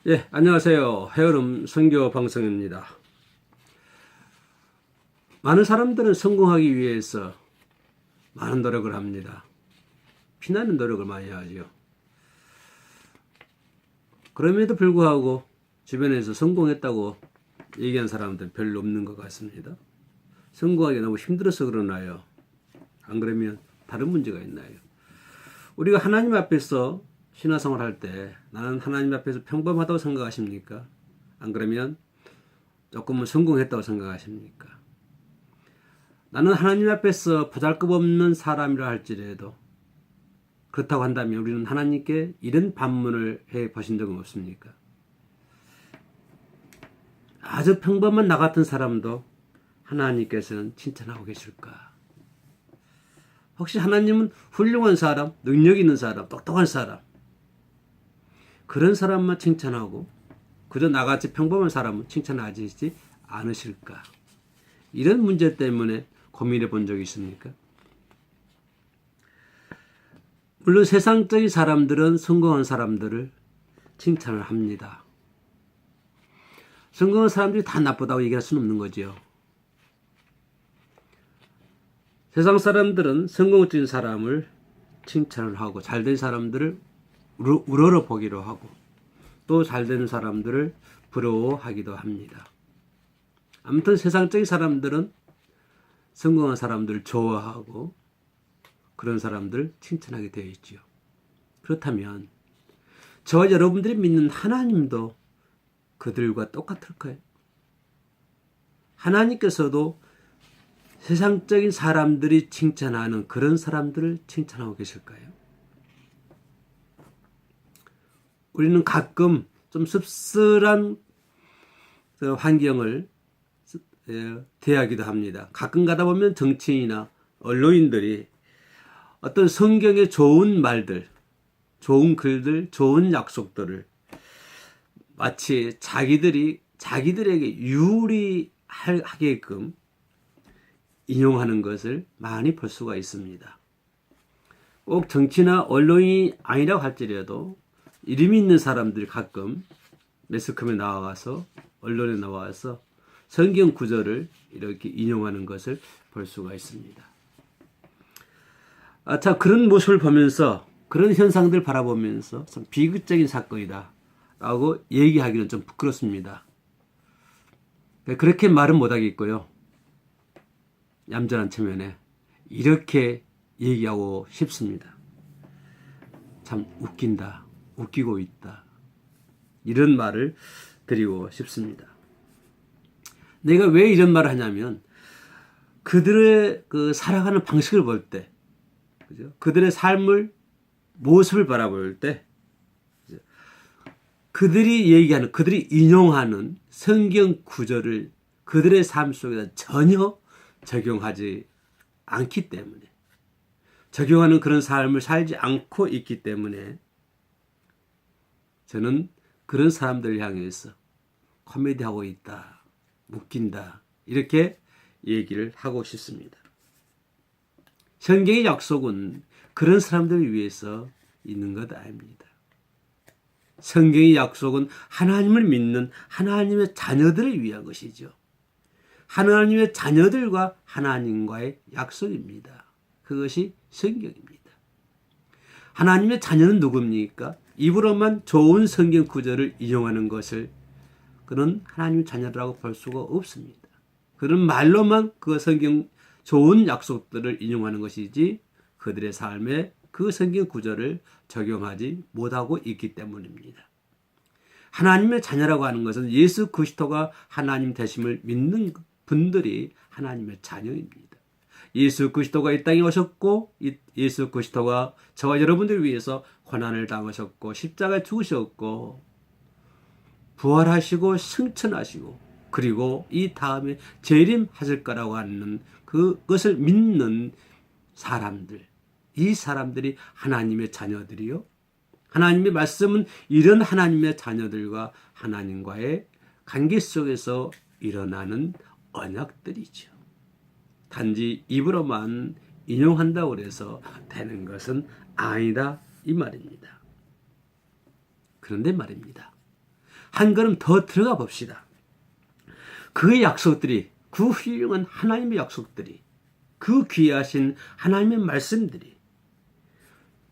예, 안녕하세요. 헤어름 선교 방송입니다. 많은 사람들은 성공하기 위해서 많은 노력을 합니다. 피나는 노력을 많이 하죠. 그럼에도 불구하고 주변에서 성공했다고 얘기한 사람들은 별로 없는 것 같습니다. 성공하기 너무 힘들어서 그러나요? 안 그러면 다른 문제가 있나요? 우리가 하나님 앞에서 신앙생활 할 때 나는 하나님 앞에서 평범하다고 생각하십니까? 안 그러면 조금은 성공했다고 생각하십니까? 나는 하나님 앞에서 보잘것없는 사람이라 할지라도 그렇다고 한다면 우리는 하나님께 이런 반문을 해 보신 적은 없습니까? 아주 평범한 나 같은 사람도 하나님께서는 칭찬하고 계실까? 혹시 하나님은 훌륭한 사람, 능력 있는 사람, 똑똑한 사람 그런 사람만 칭찬하고 그저 나같이 평범한 사람은 칭찬하지 않으실까? 이런 문제 때문에 고민해 본 적이 있습니까? 물론 세상적인 사람들은 성공한 사람들을 칭찬을 합니다. 성공한 사람들이 다 나쁘다고 얘기할 수는 없는 거죠. 세상 사람들은 성공적인 사람을 칭찬을 하고 잘된 사람들을 우러러 보기로 하고 또 잘되는 사람들을 부러워하기도 합니다. 아무튼 세상적인 사람들은 성공한 사람들을 좋아하고 그런 사람들을 칭찬하게 되어 있죠. 그렇다면 저와 여러분들이 믿는 하나님도 그들과 똑같을까요? 하나님께서도 세상적인 사람들이 칭찬하는 그런 사람들을 칭찬하고 계실까요? 우리는 가끔 좀 씁쓸한 환경을 대하기도 합니다. 가끔 가다 보면 정치인이나 언론인들이 어떤 성경의 좋은 말들, 좋은 글들, 좋은 약속들을 마치 자기들에게 유리하게끔 인용하는 것을 많이 볼 수가 있습니다. 꼭 정치나 언론이 아니라고 할지라도 이름이 있는 사람들이 가끔 매스컴에 나와서 언론에 나와서 성경 구절을 이렇게 인용하는 것을 볼 수가 있습니다. 자, 그런 모습을 보면서 그런 현상들 바라보면서 참 비극적인 사건이다 라고 얘기하기는 좀 부끄럽습니다. 그렇게 말은 못하겠고요. 얌전한 체면에 이렇게 얘기하고 싶습니다. 참 웃긴다. 웃기고 있다. 이런 말을 드리고 싶습니다. 내가 왜 이런 말을 하냐면 그들의 그 살아가는 방식을 볼 때, 그죠? 그들의 삶을 모습을 바라볼 때, 그죠? 그들이 얘기하는, 그들이 인용하는 성경 구절을 그들의 삶 속에서 전혀 적용하지 않기 때문에, 적용하는 그런 삶을 살지 않고 있기 때문에 저는 그런 사람들을 향해서 코미디하고 있다, 웃긴다 이렇게 얘기를 하고 싶습니다. 성경의 약속은 그런 사람들을 위해서 있는 것 아닙니다. 성경의 약속은 하나님을 믿는 하나님의 자녀들을 위한 것이죠. 하나님의 자녀들과 하나님과의 약속입니다. 그것이 성경입니다. 하나님의 자녀는 누굽니까? 입으로만 좋은 성경 구절을 인용하는 것을 그는 하나님의 자녀라고 볼 수가 없습니다. 그런 말로만 그 성경 좋은 약속들을 인용하는 것이지 그들의 삶에 그 성경 구절을 적용하지 못하고 있기 때문입니다. 하나님의 자녀라고 하는 것은 예수 그리스도가 하나님 되심을 믿는 분들이 하나님의 자녀입니다. 예수 그리스도가 이 땅에 오셨고 예수 그리스도가 저와 여러분들을 위해서 고난을 당하셨고 십자가에 죽으셨고 부활하시고 승천하시고 그리고 이 다음에 재림하실 거라고 하는 그것을 믿는 사람들, 이 사람들이 하나님의 자녀들이요. 하나님의 말씀은 이런 하나님의 자녀들과 하나님과의 관계 속에서 일어나는 언약들이죠. 단지 입으로만 인용한다고 해서 되는 것은 아니다 이 말입니다. 그런데 말입니다. 한 걸음 더 들어가 봅시다. 그 약속들이, 그 훌륭한 하나님의 약속들이, 그 귀하신 하나님의 말씀들이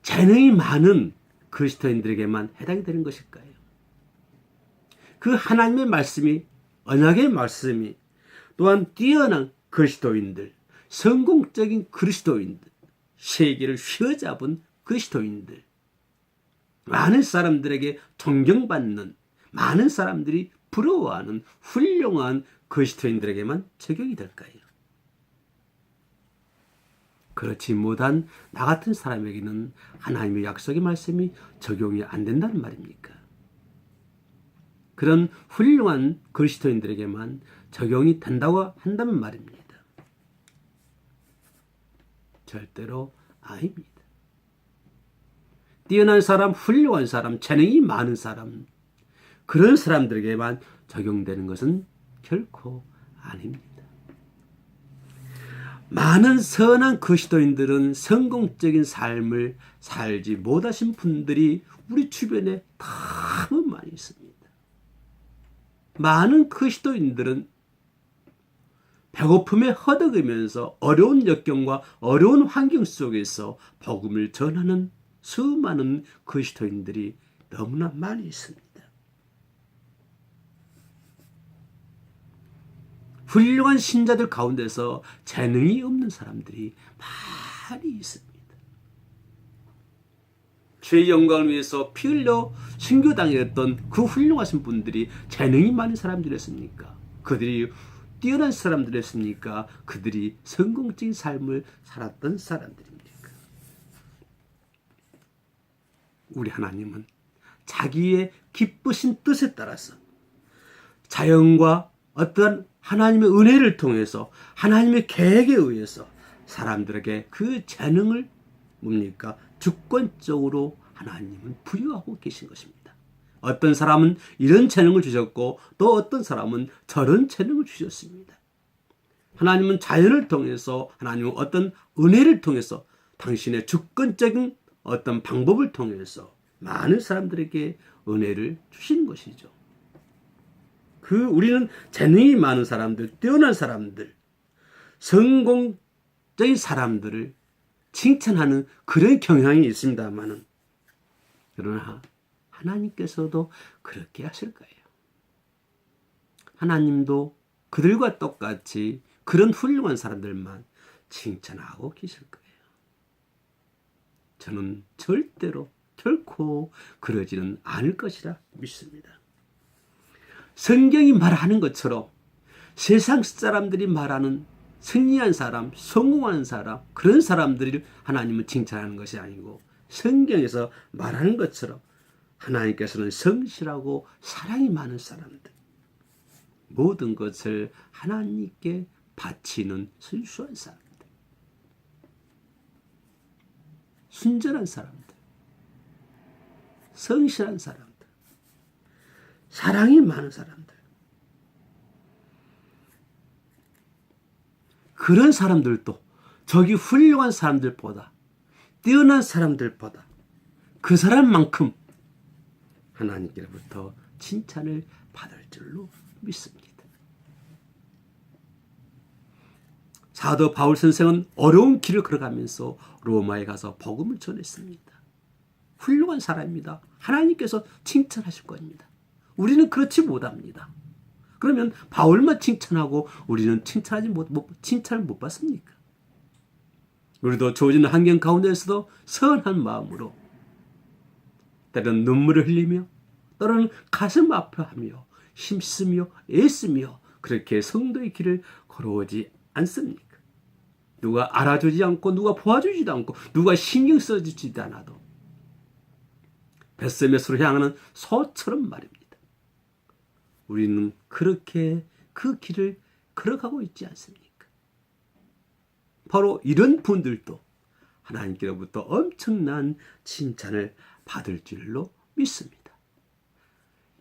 재능이 많은 그리스도인들에게만 해당이 되는 것일까요? 그 하나님의 말씀이, 언약의 말씀이 또한 뛰어난 그리스도인들, 성공적인 그리스도인들, 세계를 휘어잡은 그리스도인들, 많은 사람들에게 존경받는, 많은 사람들이 부러워하는 훌륭한 그리스도인들에게만 적용이 될까요? 그렇지 못한 나 같은 사람에게는 하나님의 약속의 말씀이 적용이 안 된다는 말입니까? 그런 훌륭한 그리스도인들에게만 적용이 된다고 한다면 말입니다. 절대로 아닙니다. 뛰어난 사람, 훌륭한 사람, 재능이 많은 사람, 그런 사람들에게만 적용되는 것은 결코 아닙니다. 많은 선한 그리스도인들은 성공적인 삶을 살지 못하신 분들이 우리 주변에 너무 많이 있습니다. 많은 그리스도인들은 배고픔에 허덕이면서 어려운 역경과 어려운 환경 속에서 복음을 전하는 수많은 그리스도인들이 너무나 많이 있습니다. 훌륭한 신자들 가운데서 재능이 없는 사람들이 많이 있습니다. 주의 영광을 위해서 피 흘려 순교당했던 그 훌륭하신 분들이 재능이 많은 사람들이었습니까? 그들이 뛰어난 사람들이었습니까? 그들이 성공적인 삶을 살았던 사람들입니까? 우리 하나님은 자기의 기쁘신 뜻에 따라서 자연과 어떠한 하나님의 은혜를 통해서 하나님의 계획에 의해서 사람들에게 그 재능을 뭡니까? 주권적으로 하나님은 부여하고 계신 것입니다. 어떤 사람은 이런 재능을 주셨고 또 어떤 사람은 저런 재능을 주셨습니다. 하나님은 자연을 통해서, 하나님은 어떤 은혜를 통해서 당신의 주권적인 어떤 방법을 통해서 많은 사람들에게 은혜를 주시는 것이죠. 우리는 재능이 많은 사람들, 뛰어난 사람들, 성공적인 사람들을 칭찬하는 그런 경향이 있습니다만은, 그러나 하나님께서도 그렇게 하실 거예요. 하나님도 그들과 똑같이 그런 훌륭한 사람들만 칭찬하고 계실 거예요. 저는 절대로 결코 그러지는 않을 것이라 믿습니다. 성경이 말하는 것처럼 세상 사람들이 말하는 승리한 사람, 성공한 사람, 그런 사람들을 하나님은 칭찬하는 것이 아니고 성경에서 말하는 것처럼 하나님께서는 성실하고 사랑이 많은 사람들, 모든 것을 하나님께 바치는 순수한 사람들, 순전한 사람들, 성실한 사람들, 사랑이 많은 사람들, 그런 사람들도 저기 훌륭한 사람들보다, 뛰어난 사람들보다 그 사람만큼 하나님께로부터 칭찬을 받을 줄로 믿습니다. 사도 바울 선생은 어려운 길을 걸어가면서 로마에 가서 복음을 전했습니다. 훌륭한 사람입니다. 하나님께서 칭찬하실 겁니다. 우리는 그렇지 못합니다. 그러면 바울만 칭찬하고 우리는 칭찬을 못 받습니까? 우리도 주어진 환경 가운데서도 선한 마음으로 때로는 눈물을 흘리며 때로는 가슴 아파하며 힘쓰며 애쓰며 그렇게 성도의 길을 걸어오지 않습니까? 누가 알아주지 않고 누가 도와주지도 않고 누가 신경 써주지도 않아도 벳세메스로 향하는 소처럼 말입니다. 우리는 그렇게 그 길을 걸어가고 있지 않습니까? 바로 이런 분들도 하나님께로부터 엄청난 칭찬을 받을 줄로 믿습니다.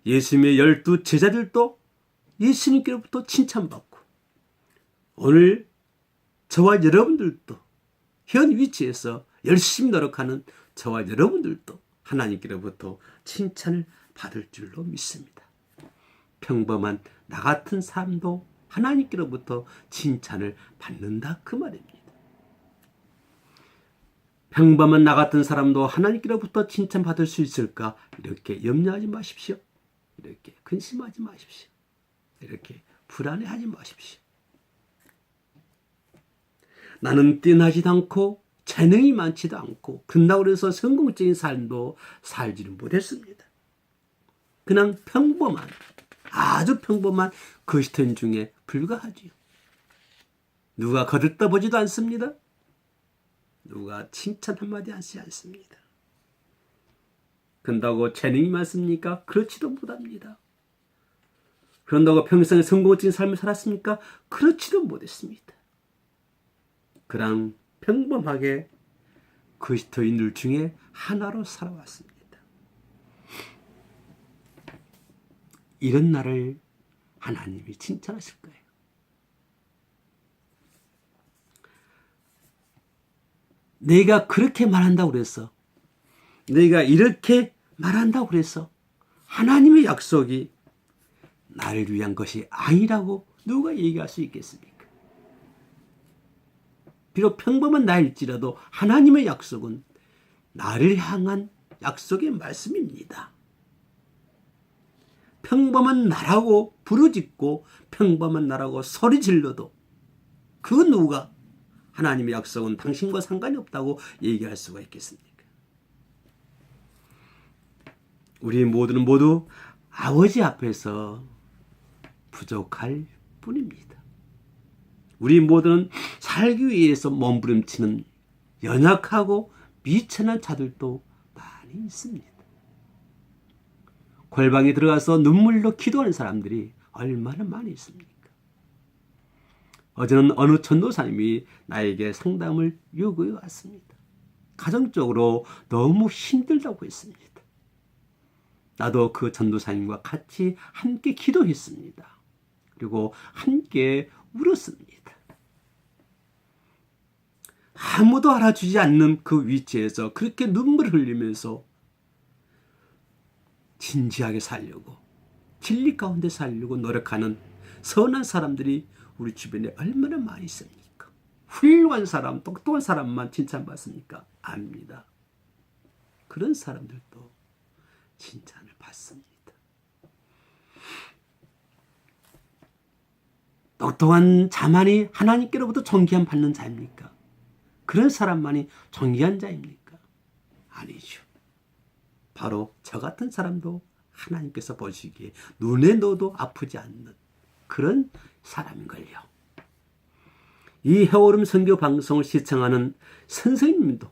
예수님의 12 제자들도 예수님께로부터 칭찬받고 오늘 저와 여러분들도 현 위치에서 열심히 노력하는 저와 여러분들도 하나님께로부터 칭찬을 받을 줄로 믿습니다. 평범한 나 같은 사람도 하나님께로부터 칭찬을 받는다 그 말입니다. 평범한 나 같은 사람도 하나님께로부터 칭찬받을 수 있을까? 이렇게 염려하지 마십시오. 이렇게 근심하지 마십시오. 이렇게 불안해하지 마십시오. 나는 뛰어나지도 않고 재능이 많지도 않고 그런다고 해서 성공적인 삶도 살지는 못했습니다. 그냥 평범한, 아주 평범한 그리스도인 중에 불과하지요. 누가 거들떠보지도 않습니다. 누가 칭찬 한마디 하지 않습니다. 그런다고 재능이 많습니까? 그렇지도 못합니다. 그런다고 평생에 성공적인 삶을 살았습니까? 그렇지도 못했습니다. 그냥 평범하게 그리스도인들 중에 하나로 살아왔습니다. 이런 나를 하나님이 칭찬하실 거예요. 내가 그렇게 말한다고 그랬어. 내가 이렇게 말한다고 그랬어. 하나님의 약속이 나를 위한 것이 아니라고 누가 얘기할 수 있겠습니까? 비록 평범한 나일지라도 하나님의 약속은 나를 향한 약속의 말씀입니다. 평범한 나라고 부르짖고 평범한 나라고 소리 질러도 그 누가 하나님의 약속은 당신과 상관이 없다고 얘기할 수가 있겠습니까? 우리 모두는 모두 아버지 앞에서 부족할 뿐입니다. 우리 모두는 살기 위해서 몸부림치는 연약하고 미천한 자들도 많이 있습니다. 골방에 들어가서 눈물로 기도하는 사람들이 얼마나 많이 있습니까? 어제는 어느 전도사님이 나에게 상담을 요구해 왔습니다. 가정적으로 너무 힘들다고 했습니다. 나도 그 전도사님과 같이 함께 기도했습니다. 그리고 함께 울었습니다. 아무도 알아주지 않는 그 위치에서 그렇게 눈물을 흘리면서 진지하게 살려고, 진리 가운데 살려고 노력하는 선한 사람들이 우리 주변에 얼마나 많이 있습니까? 훌륭한 사람, 똑똑한 사람만 칭찬받습니까? 아닙니다. 그런 사람들도 칭찬을 받습니다. 똑똑한 자만이 하나님께로부터 존귀함 받는 자입니까? 그런 사람만이 존귀한 자입니까? 아니죠. 바로 저 같은 사람도 하나님께서 보시기에 눈에 넣어도 아프지 않는 그런 사람인걸요. 이 해오름 선교 방송을 시청하는 선생님도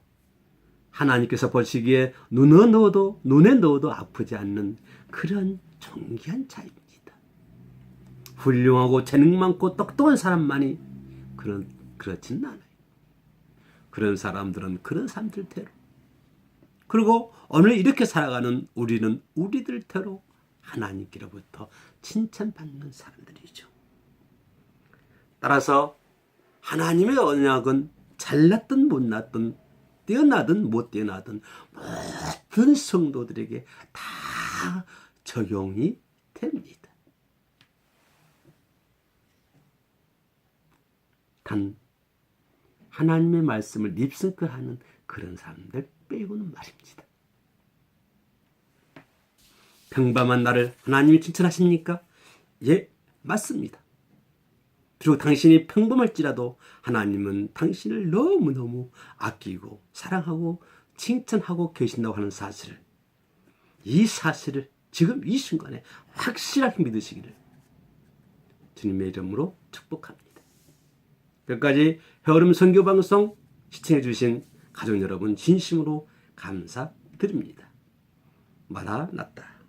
하나님께서 보시기에 눈에 넣어도 아프지 않는 그런 존귀한 자입니다. 훌륭하고 재능 많고 똑똑한 사람만이 그렇지는 않아요. 그런 사람들은 그런 사람들대로, 그리고 오늘 이렇게 살아가는 우리는 우리들대로 하나님께로부터 칭찬받는 사람들이죠. 따라서 하나님의 언약은 잘났든 못났든 뛰어나든 못 뛰어나든 모든 성도들에게 다 적용이 됩니다. 단 하나님의 말씀을 립싱크하는 그런 사람들 빼고는 말입니다. 평범한 나를 하나님이 칭찬하십니까? 예, 맞습니다. 비록 당신이 평범할지라도 하나님은 당신을 너무너무 아끼고 사랑하고 칭찬하고 계신다고 하는 사실을, 이 사실을 지금 이 순간에 확실하게 믿으시기를 주님의 이름으로 축복합니다. 끝까지 해오름 선교방송 시청해 주신 가족 여러분 진심으로 감사드립니다. 마라나타.